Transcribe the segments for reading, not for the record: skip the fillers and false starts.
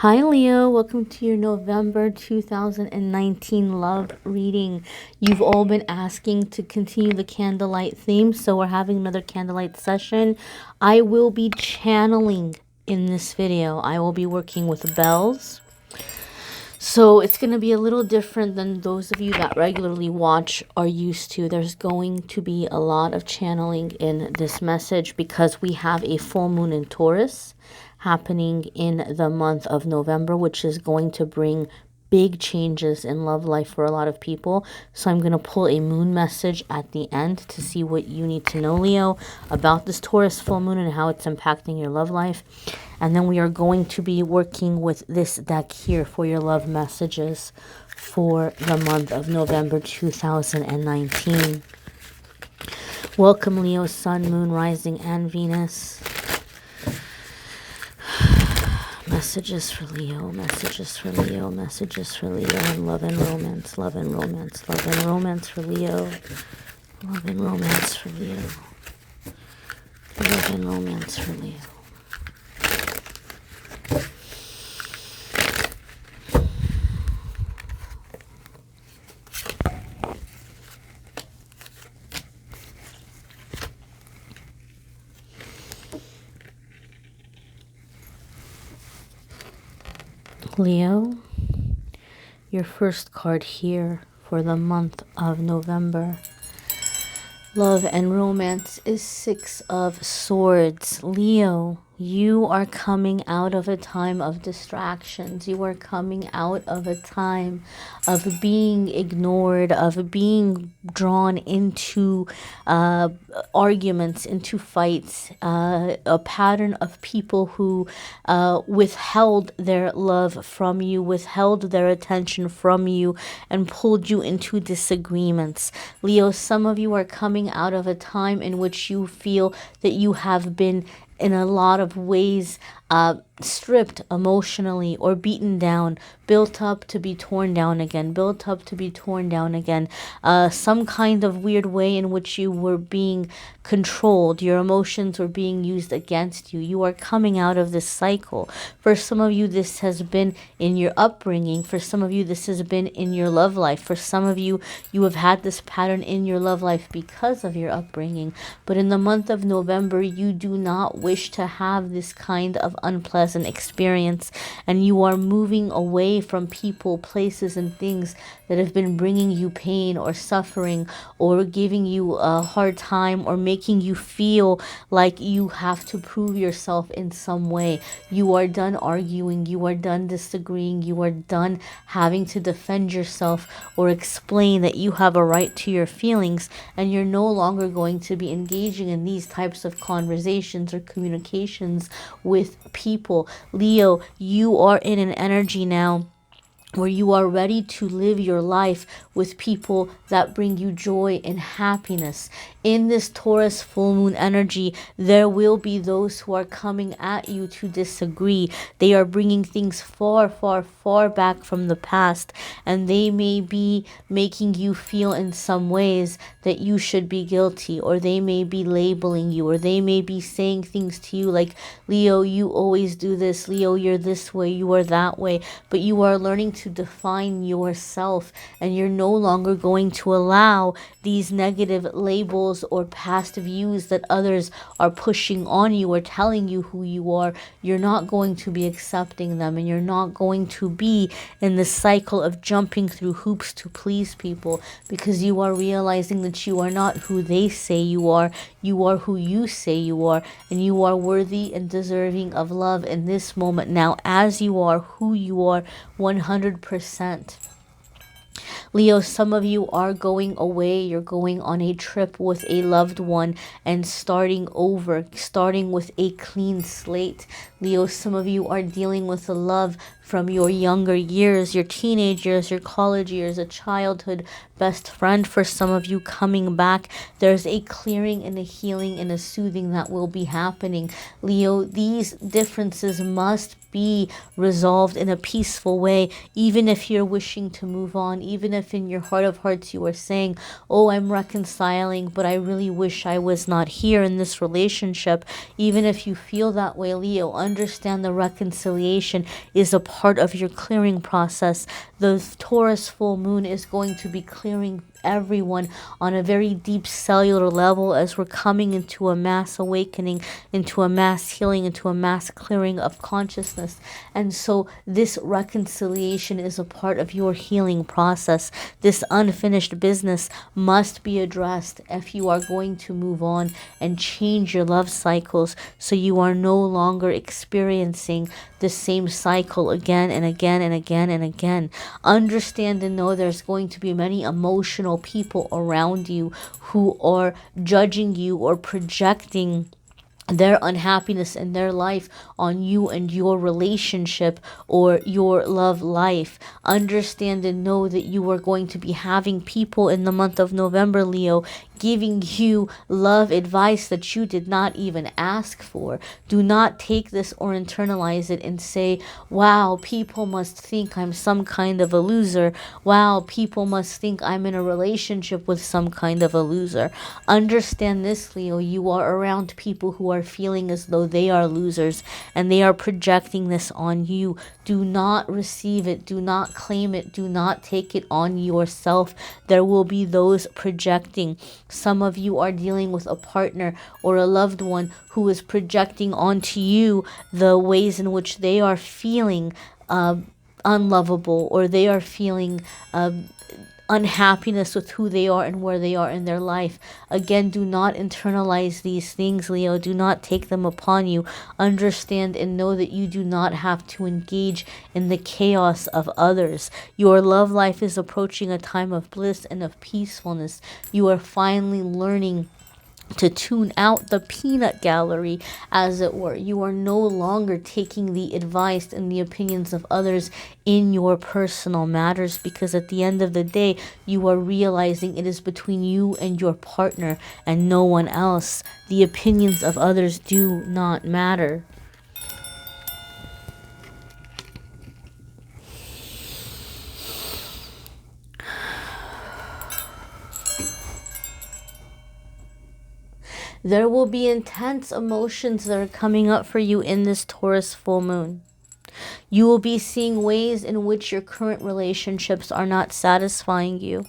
Hi Leo, welcome to your November 2019 love reading. You've all been asking to continue the candlelight theme, so we're having another candlelight session. I will be channeling in this video. I will be working with bells. So it's going to be a little different than those of you that regularly watch are used to. There's going to be a lot of channeling in this message because we have a full moon in Taurus happening in the month of November, which is going to bring big changes in love life for a lot of people. So I'm going to pull a moon message at the end to see what you need to know, Leo, about this Taurus full moon and how it's impacting your love life. And then we are going to be working with this deck here for your love messages for the month of November 2019. Welcome, Leo, Sun, Moon, Rising, and Venus. Messages for Leo, messages for Leo, messages for Leo, and love and romance, love and romance, love and romance for Leo, love and romance for Leo, love and romance for Leo. Leo, your first card here for the month of November. Love and romance is Six of Swords. Leo, you are coming out of a time of distractions. You are coming out of a time of being ignored, of being drawn into arguments, into fights, a pattern of people who withheld their love from you, withheld their attention from you, and pulled you into disagreements. Leo, some of you are coming out of a time in which you feel that you have been in a lot of ways stripped emotionally or beaten down, built up to be torn down again, built up to be torn down again. Some kind of weird way in which you were being controlled. Your emotions were being used against you. You are coming out of this cycle. For some of you, this has been in your upbringing. For some of you, this has been in your love life. For some of you, you have had this pattern in your love life because of your upbringing. But in the month of November, you do not wish to have this kind of unpleasant experience, and you are moving away from people, places, and things that have been bringing you pain or suffering or giving you a hard time or making you feel like you have to prove yourself in some way. You are done arguing, you are done disagreeing, you are done having to defend yourself or explain that you have a right to your feelings, and you're no longer going to be engaging in these types of conversations or communications with people. Leo, you are in an energy now where you are ready to live your life with people that bring you joy and happiness. In this Taurus full moon energy, there will be those who are coming at you to disagree. They are bringing things far, far, far back from the past, and they may be making you feel in some ways that you should be guilty, or they may be labeling you, or they may be saying things to you like, Leo, you always do this, Leo, you're this way, you are that way. But you are learning to define yourself, and you're no longer going to allow these negative labels or past views that others are pushing on you or telling you who you are. You're not going to be accepting them, and you're not going to be in the cycle of jumping through hoops to please people, because you are realizing that you are not who they say you are who you say you are, and you are worthy and deserving of love in this moment now, as you are who you are 100%. Leo, some of you are going away. You're going on a trip with a loved one and starting over, starting with a clean slate. Leo, some of you are dealing with the love from your younger years, your teenage years, your college years, a childhood best friend. For some of you coming back, there's a clearing and a healing and a soothing that will be happening. Leo, these differences must be resolved in a peaceful way, even if you're wishing to move on, even if in your heart of hearts you are saying, oh, I'm reconciling, but I really wish I was not here in this relationship. Even if you feel that way, Leo, understand the reconciliation is a part of your clearing process. The Taurus full moon is going to be clearing everyone on a very deep cellular level as we're coming into a mass awakening, into a mass healing, into a mass clearing of consciousness. And so this reconciliation is a part of your healing process. This unfinished business must be addressed if you are going to move on and change your love cycles, so you are no longer experiencing the same cycle again and again and again and again. Understand and know there's going to be many emotional people around you who are judging you or projecting their unhappiness in their life on you and your relationship or your love life. Understand and know that you are going to be having people in the month of November, Leo, giving you love advice that you did not even ask for. Do not take this or internalize it and say, wow, people must think I'm some kind of a loser. Wow, people must think I'm in a relationship with some kind of a loser. Understand this, Leo, you are around people who are feeling as though they are losers and they are projecting this on you. Do not receive it. Do not claim it. Do not take it on yourself. There will be those projecting. Some of you are dealing with a partner or a loved one who is projecting onto you the ways in which they are feeling unlovable, or they are feeling unhappiness with who they are and where they are in their life. Again, do not internalize these things, Leo. Do not take them upon you. Understand and know that you do not have to engage in the chaos of others. Your love life is approaching a time of bliss and of peacefulness. You are finally learning to tune out the peanut gallery, as it were. You are no longer taking the advice and the opinions of others in your personal matters, because at the end of the day, you are realizing it is between you and your partner and no one else. The opinions of others do not matter. There will be intense emotions that are coming up for you in this Taurus full moon. You will be seeing ways in which your current relationships are not satisfying you.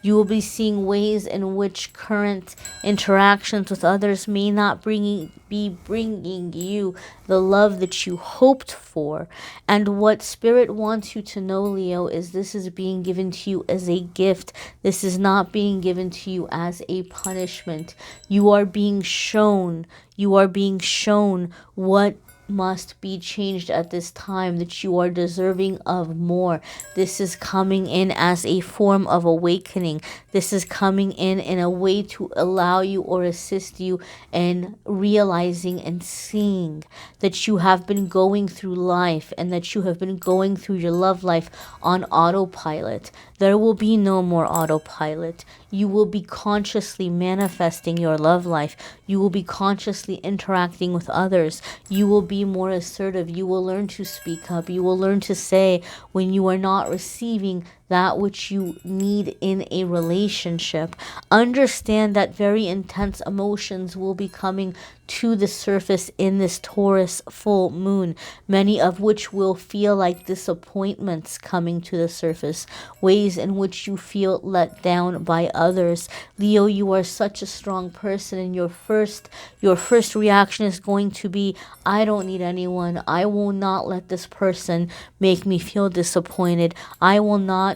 You will be seeing ways in which current interactions with others may not be bringing you the love that you hoped for. And what Spirit wants you to know, Leo, is this is being given to you as a gift. This is not being given to you as a punishment. You are being shown what must be changed at this time, that you are deserving of more. This is coming in as a form of awakening. This is coming in a way to allow you or assist you in realizing and seeing that you have been going through life and that you have been going through your love life on autopilot. There will be no more autopilot. You will be consciously manifesting your love life. You will be consciously interacting with others. You will be more assertive. You will learn to speak up. You will learn to say when you are not receiving that which you need in a relationship. Understand that very intense emotions will be coming to the surface in this Taurus full moon, many of which will feel like disappointments coming to the surface, ways in which you feel let down by others. Leo, you are such a strong person, and your first reaction is going to be, I don't need anyone. I will not let this person make me feel disappointed. I will not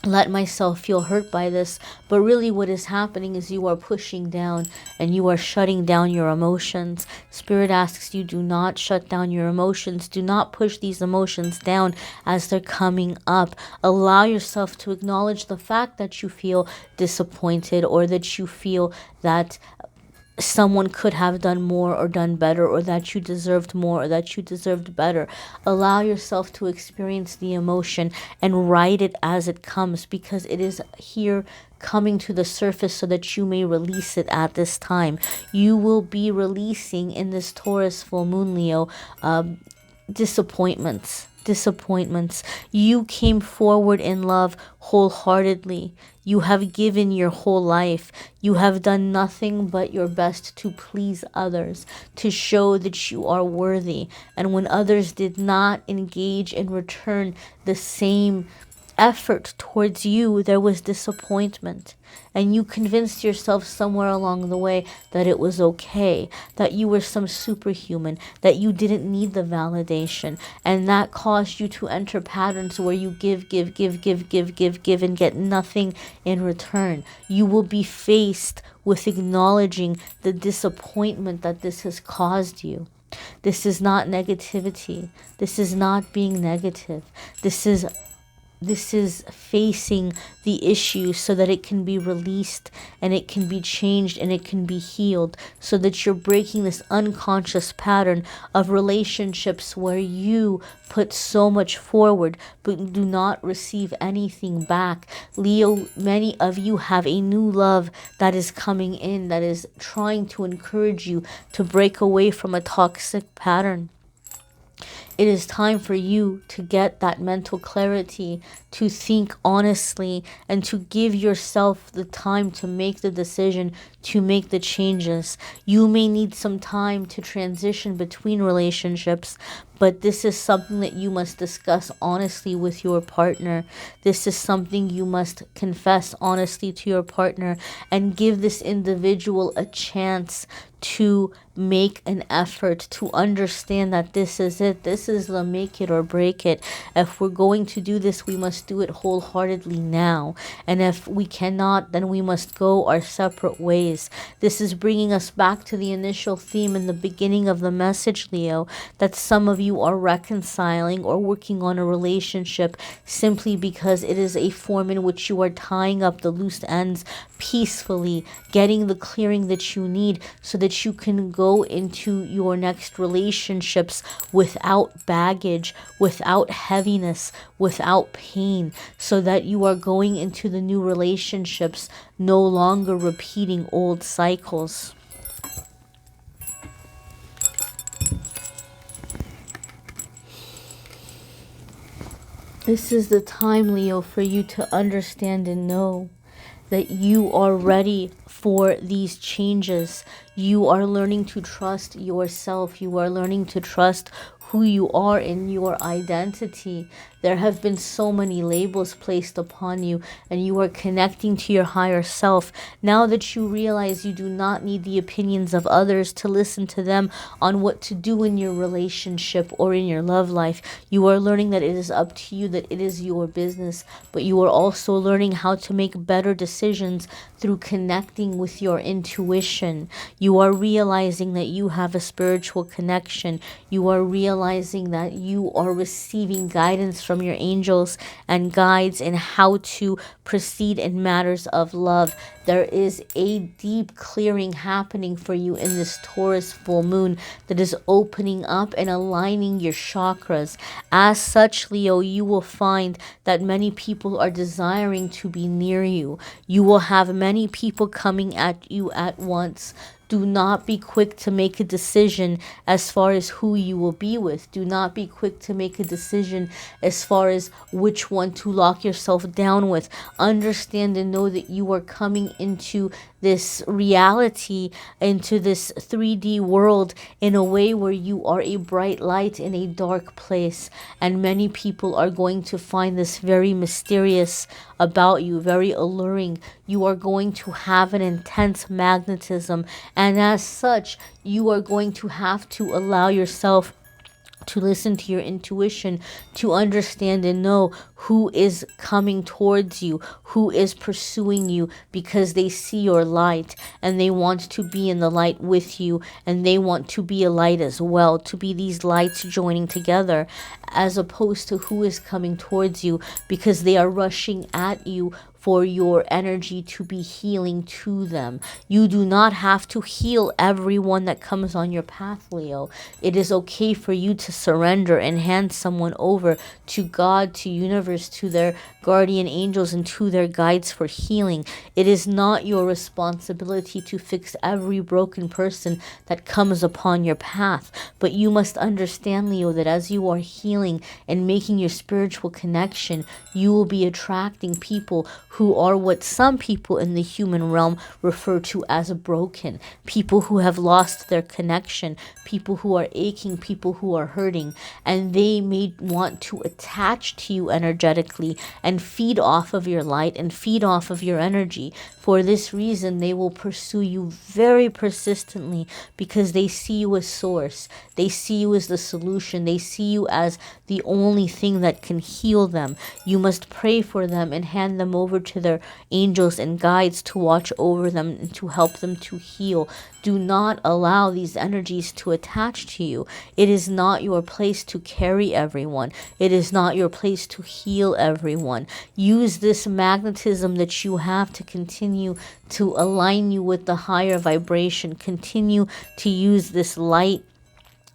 let myself feel hurt by this. But really what is happening is you are pushing down and you are shutting down your emotions. Spirit asks you, do not shut down your emotions. Do not push these emotions down as they're coming up. Allow yourself to acknowledge the fact that you feel disappointed, or that you feel that someone could have done more or done better, or that you deserved more or that you deserved better. Allow yourself to experience the emotion and write it as it comes, because it is here coming to the surface so that you may release it at this time. You will be releasing in this Taurus full moon, Leo, disappointments disappointments. You came forward in love wholeheartedly. You have given your whole life. You have done nothing but your best to please others, to show that you are worthy. And when others did not engage in return the same effort towards you, there was disappointment. And you convinced yourself somewhere along the way that it was okay, that you were some superhuman, that you didn't need the validation. And that caused you to enter patterns where you give, and get nothing in return. You will be faced with acknowledging the disappointment that this has caused you. This is not negativity. This is not being negative. This is facing the issue so that it can be released and it can be changed and it can be healed, so that you're breaking this unconscious pattern of relationships where you put so much forward but do not receive anything back. Leo, many of you have a new love that is coming in, that is trying to encourage you to break away from a toxic pattern. It is time for you to get that mental clarity, to think honestly, and to give yourself the time to make the decision, to make the changes. You may need some time to transition between relationships, but this is something that you must discuss honestly with your partner. This is something you must confess honestly to your partner and give this individual a chance to make an effort to understand that this is it. This is the make it or break it. If we're going to do this, we must do it wholeheartedly now. And if we cannot, then we must go our separate ways. This is bringing us back to the initial theme in the beginning of the message, Leo, that some of you are reconciling or working on a relationship simply because it is a form in which you are tying up the loose ends peacefully, getting the clearing that you need so that you can go into your next relationships without baggage, without heaviness, without pain, so that you are going into the new relationships no longer repeating old cycles. This is the time, Leo, for you to understand and know that you are ready for these changes. You are learning to trust yourself. You are learning to trust who you are in your identity. There have been so many labels placed upon you, and you are connecting to your higher self. Now that you realize you do not need the opinions of others to listen to them on what to do in your relationship or in your love life, you are learning that it is up to you, that it is your business, but you are also learning how to make better decisions through connecting with your intuition. You are realizing that you have a spiritual connection. You are realizing that you are receiving guidance from your angels and guides in how to proceed in matters of love. There is a deep clearing happening for you in this Taurus full moon that is opening up and aligning your chakras. As such, Leo, you will find that many people are desiring to be near you. You will have many people coming at you at once. Do not be quick to make a decision as far as who you will be with. Do not be quick to make a decision as far as which one to lock yourself down with. Understand and know that you are coming into this reality, into this 3D world in a way where you are a bright light in a dark place. And many people are going to find this very mysterious about you, very alluring. You are going to have an intense magnetism, and as such, you are going to have to allow yourself to listen to your intuition, to understand and know who is coming towards you, who is pursuing you, because they see your light and they want to be in the light with you, and they want to be a light as well, to be these lights joining together, as opposed to who is coming towards you because they are rushing at you for your energy to be healing to them. You do not have to heal everyone that comes on your path, Leo. It is okay for you to surrender and hand someone over to God, to universe, to their guardian angels, and to their guides for healing. It is not your responsibility to fix every broken person that comes upon your path. But you must understand, Leo, that as you are healing and making your spiritual connection, you will be attracting people who are what some people in the human realm refer to as broken. People who have lost their connection, people who are aching, people who are hurting, and they may want to attach to you energetically and feed off of your light and feed off of your energy. For this reason, they will pursue you very persistently because they see you as source. They see you as the solution. They see you as the only thing that can heal them. You must pray for them and hand them over to their angels and guides to watch over them and to help them to heal. Do not allow these energies to attach to you. It is not your place to carry everyone. It is not your place to heal everyone. Use this magnetism that you have to continue to align you with the higher vibration. Continue to use this light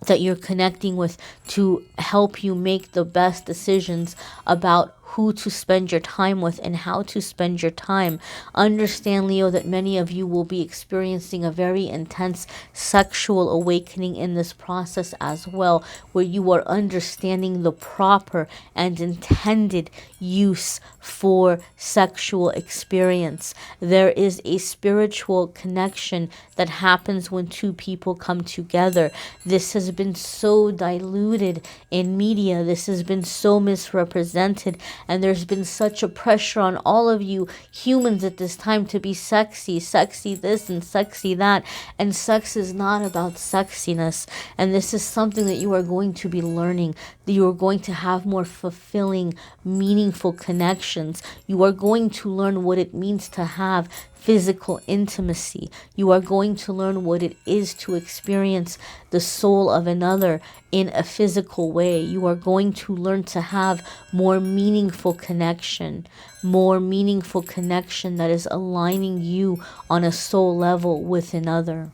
that you're connecting with to help you make the best decisions about who to spend your time with and how to spend your time. Understand, Leo, that many of you will be experiencing a very intense sexual awakening in this process as well, where you are understanding the proper and intended use for sexual experience. There is a spiritual connection that happens when two people come together. This has been so diluted in media. This has been so misrepresented. And there's been such a pressure on all of you humans at this time to be sexy, sexy this and sexy that. And sex is not about sexiness. And this is something that you are going to be learning, that you are going to have more fulfilling, meaningful connections. You are going to learn what it means to have physical intimacy. You are going to learn what it is to experience the soul of another in a physical way. You are going to learn to have more meaningful connection that is aligning you on a soul level with another.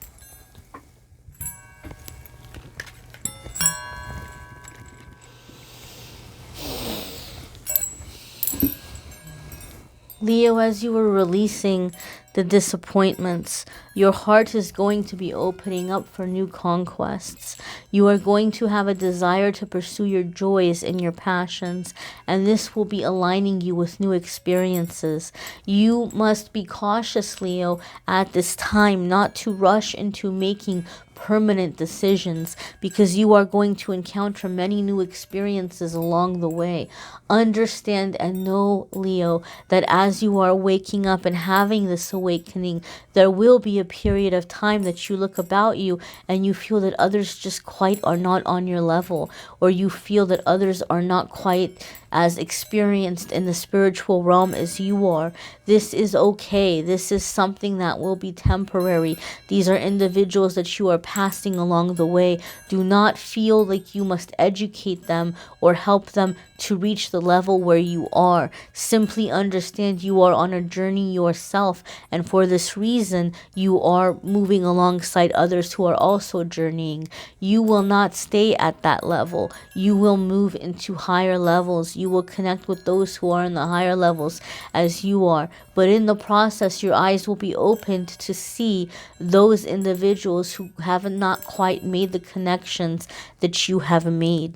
Leo, as you are releasing the disappointments, your heart is going to be opening up for new conquests. You are going to have a desire to pursue your joys and your passions, and this will be aligning you with new experiences. You must be cautious, Leo, at this time, not to rush into making permanent decisions, because you are going to encounter many new experiences along the way. Understand and know, Leo, that as you are waking up and having this awakening, there will be a period of time that you look about you and you feel that others just quite are not on your level, or you feel that others are not quite as experienced in the spiritual realm as you are. This is okay. This is something that will be temporary. These are individuals that you are passing along the way. Do not feel like you must educate them or help them to reach the level where you are. Simply understand you are on a journey yourself, and for this reason you are moving alongside others who are also journeying. You will not stay at that level. You will move into higher levels. You will connect with those who are in the higher levels as you are. But in the process, your eyes will be opened to see those individuals who have not quite made the connections that you have made.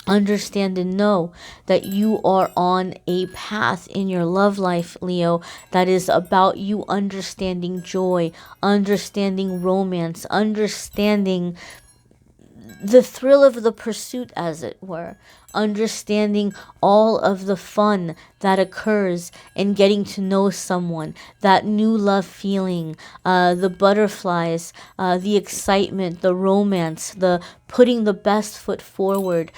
Understand and know that you are on a path in your love life, Leo, that is about you understanding joy, understanding romance, understanding the thrill of the pursuit, as it were, understanding all of the fun that occurs in getting to know someone, that new love feeling, the butterflies, the excitement, the romance, the putting the best foot forward,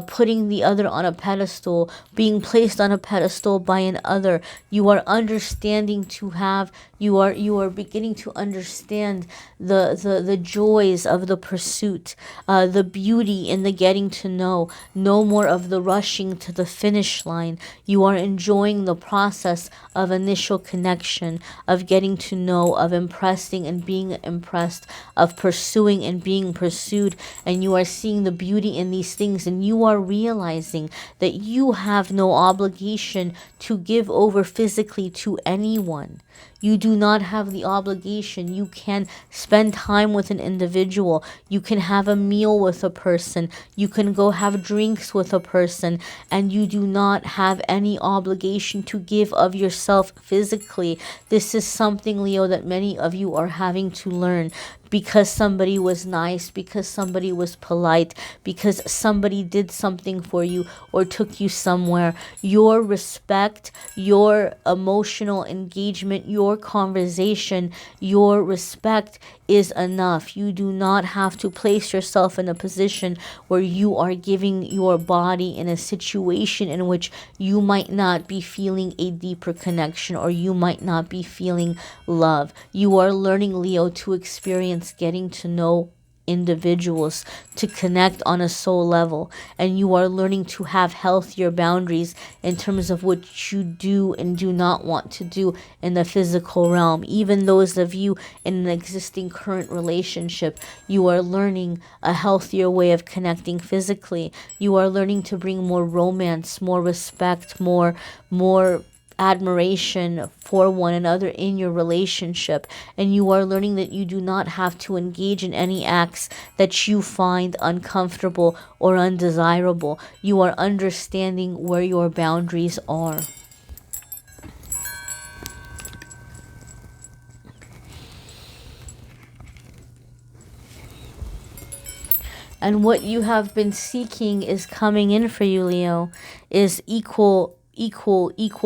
putting the other on a pedestal, being placed on a pedestal by an other. You are understanding to have, you are beginning to understand the joys of the pursuit, the beauty in the getting to know. No more of the rushing to the finish line. You are enjoying the process of initial connection, of getting to know, of impressing and being impressed, of pursuing and being pursued. And you are seeing the beauty in these things, and you are realizing that you have no obligation to give over physically to anyone. You do not have the obligation. You can spend time with an individual. You can have a meal with a person. You can go have drinks with a person. And you do not have any obligation to give of yourself physically. This is something, Leo, that many of you are having to learn. Because somebody was nice, because somebody was polite, because somebody did something for you or took you somewhere. Your respect, your emotional engagement, your conversation, your respect is enough. You do not have to place yourself in a position where you are giving your body in a situation in which you might not be feeling a deeper connection, or you might not be feeling love. You are learning, Leo, to experience getting to know individuals, to connect on a soul level, and you are learning to have healthier boundaries in terms of what you do and do not want to do in the physical realm. Even those of you in an existing current relationship, you are learning a healthier way of connecting physically. You are learning to bring more romance, more respect, more admiration for one another in your relationship. And you are learning that you do not have to engage in any acts that you find uncomfortable or undesirable. You are understanding where your boundaries are. And what you have been seeking is coming in for you, Leo, is equal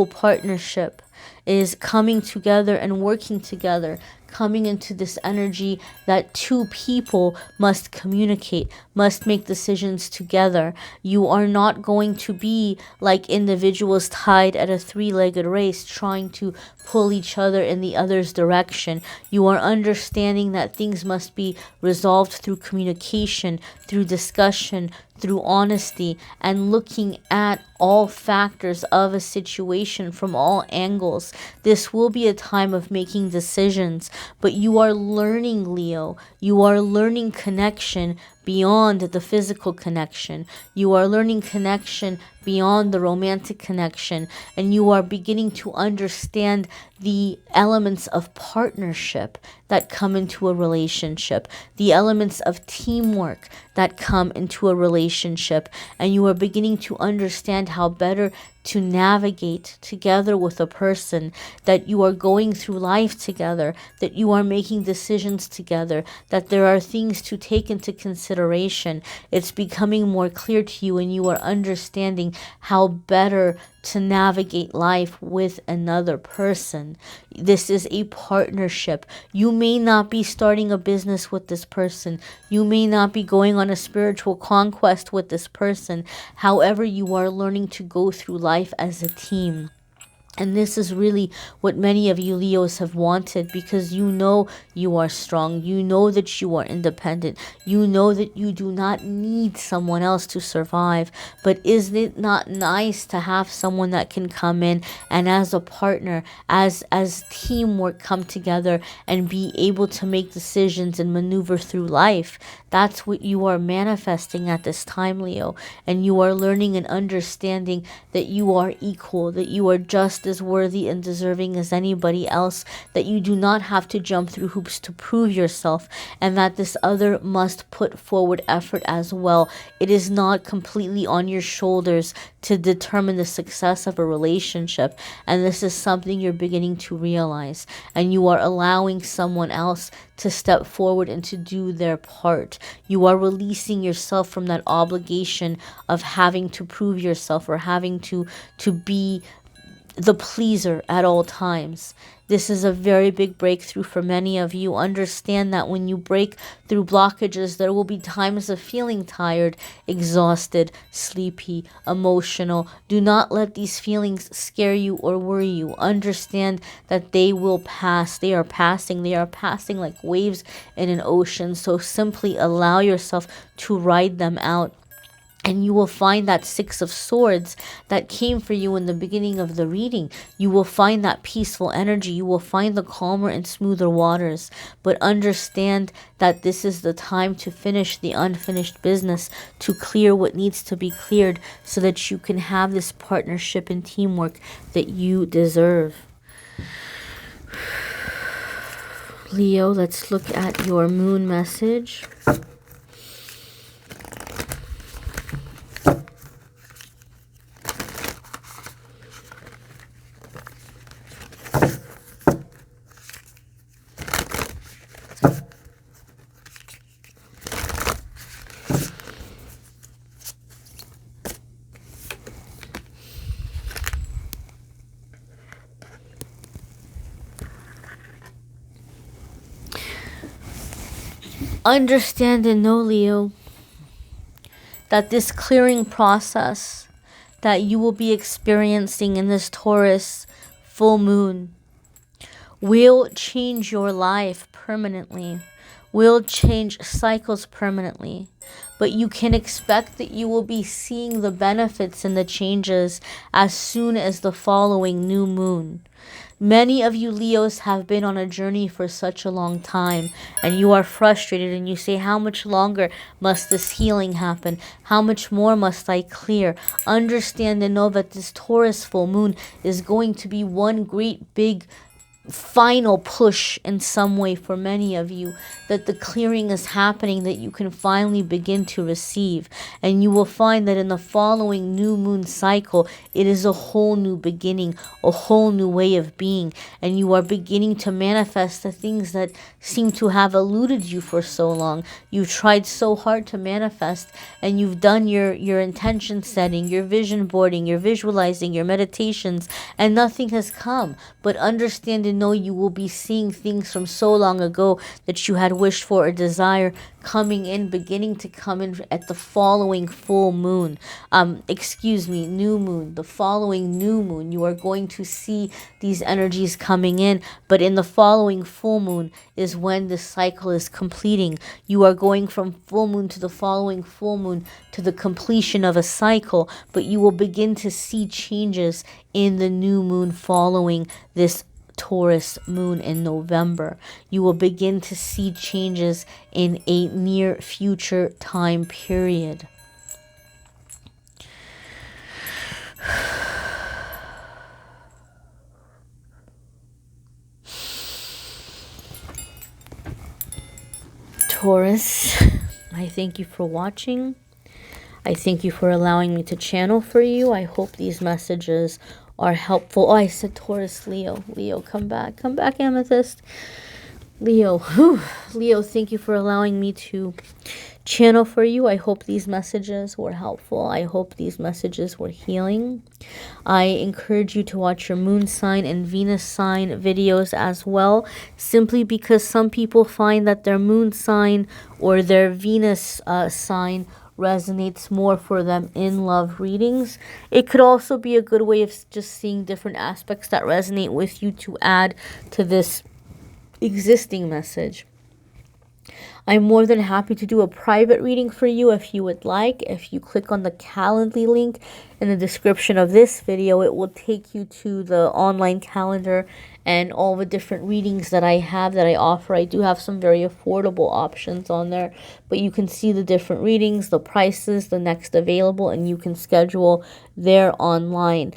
partnership, is coming together and working together, coming into this energy that two people must communicate, must make decisions together. You are not going to be like individuals tied at a three-legged race trying to pull each other in the other's direction. You are understanding that things must be resolved through communication, through discussion, through honesty, and looking at all factors of a situation from all angles. This will be a time of making decisions, but you are learning, Leo. You are learning connection beyond the physical connection. You are learning connection beyond the romantic connection, and you are beginning to understand the elements of partnership that come into a relationship, the elements of teamwork that come into a relationship, and you are beginning to understand how better to navigate together with a person, that you are going through life together, that you are making decisions together, that there are things to take into consideration. It's becoming more clear to you, and you are understanding how better to navigate life with another person. This is a partnership. You may not be starting a business with this person. You may not be going on a spiritual conquest with this person. However, you are learning to go through life as a team. And this is really what many of you Leos have wanted, because you know you are strong. You know that you are independent. You know that you do not need someone else to survive. But isn't it not nice to have someone that can come in and as a partner, as teamwork, come together and be able to make decisions and maneuver through life? That's what you are manifesting at this time, Leo. And you are learning and understanding that you are equal, that you are just as worthy and deserving as anybody else, that you do not have to jump through hoops to prove yourself, and that this other must put forward effort as well. It is not completely on your shoulders to determine the success of a relationship, and this is something you're beginning to realize, and you are allowing someone else to step forward and to do their part. You are releasing yourself from that obligation of having to prove yourself or having to be the pleaser at all times. This is a very big breakthrough for many of you. Understand that when you break through blockages, there will be times of feeling tired, exhausted, sleepy, emotional. Do not let these feelings scare you or worry you. Understand that they will pass. They are passing. They are passing like waves in an ocean. So simply allow yourself to ride them out. And you will find that Six of Swords that came for you in the beginning of the reading. You will find that peaceful energy. You will find the calmer and smoother waters. But understand that this is the time to finish the unfinished business, to clear what needs to be cleared so that you can have this partnership and teamwork that you deserve. Leo, let's look at your moon message. Understand and know, Leo, that this clearing process that you will be experiencing in this Taurus full moon will change your life permanently, will change cycles permanently. But you can expect that you will be seeing the benefits and the changes as soon as the following new moon. Many of you Leos have been on a journey for such a long time, and you are frustrated and you say, how much longer must this healing happen? How much more must I clear? Understand and know that this Taurus full moon is going to be one great big final push in some way for many of you, that the clearing is happening, that you can finally begin to receive. And you will find that in the following new moon cycle, it is a whole new beginning, a whole new way of being, and you are beginning to manifest the things that seem to have eluded you for so long. You've tried so hard to manifest, and you've done your intention setting, your vision boarding, your visualizing, your meditations, and nothing has come. But understand and know you will be seeing things from so long ago that you had wished for or desire coming in, beginning to come in at the following full moon. New moon. The following new moon, you are going to see these energies coming in. But in the following full moon is when the cycle is completing. You are going from full moon to the following full moon to the completion of a cycle. But you will begin to see changes in the new moon following this Taurus moon in November. You will begin to see changes in a near future time period. Taurus, I thank you for watching. I thank you for allowing me to channel for you. I hope these messages are helpful. Oh, I said Taurus, Leo. Leo, come back. Come back, Amethyst. Leo. Whew. Leo, thank you for allowing me to channel for you. I hope these messages were helpful. I hope these messages were healing. I encourage you to watch your moon sign and Venus sign videos as well, simply because some people find that their moon sign or their Venus sign resonates more for them in love readings. It could also be a good way of just seeing different aspects that resonate with you to add to this existing message. I'm more than happy to do a private reading for you if you would like. If you click on the Calendly link in the description of this video, it will take you to the online calendar and all the different readings that I have, that I offer. I do have some very affordable options on there, but you can see the different readings, the prices, the next available, and you can schedule there online.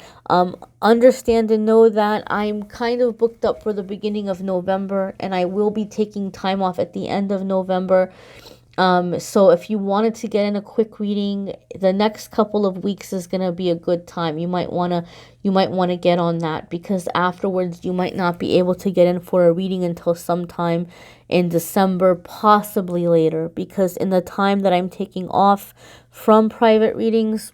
Understand and know that I'm kind of booked up for the beginning of November, and I will be taking time off at the end of November. So if you wanted to get in a quick reading, the next couple of weeks is going to be a good time. You might want to get on that, because afterwards you might not be able to get in for a reading until sometime in December, possibly later, because in the time that I'm taking off from private readings,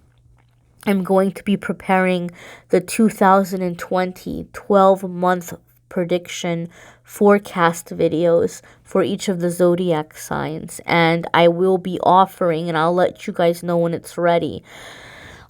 I'm going to be preparing the 2020 12-month prediction forecast videos for each of the zodiac signs. And I will be offering, and I'll let you guys know when it's ready,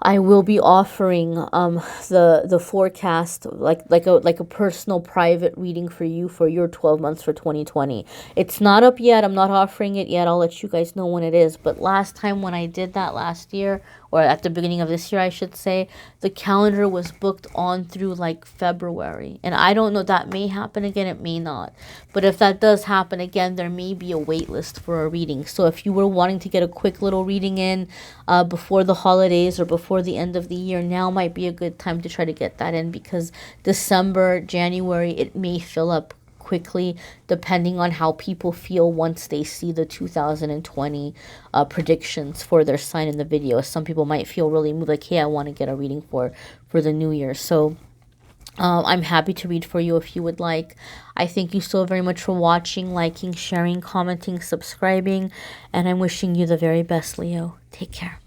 I will be offering the forecast, like a personal private reading for you for your 12 months for 2020. It's not up yet. I'm not offering it yet. I'll let you guys know when it is. But last time when I did that last year, or at the beginning of this year, I should say, the calendar was booked on through like February. And I don't know, that may happen again, it may not. But if that does happen again, there may be a wait list for a reading. So if you were wanting to get a quick little reading in before the holidays or before the end of the year, now might be a good time to try to get that in, because December, January, it may fill up quickly depending on how people feel once they see the 2020 predictions for their sign in the video. Some people might feel really moved, like, hey, I want to get a reading for the new year. So I'm happy to read for you if you would like. I thank you so very much for watching, liking, sharing, commenting, subscribing, and I'm wishing you the very best, Leo. Take care.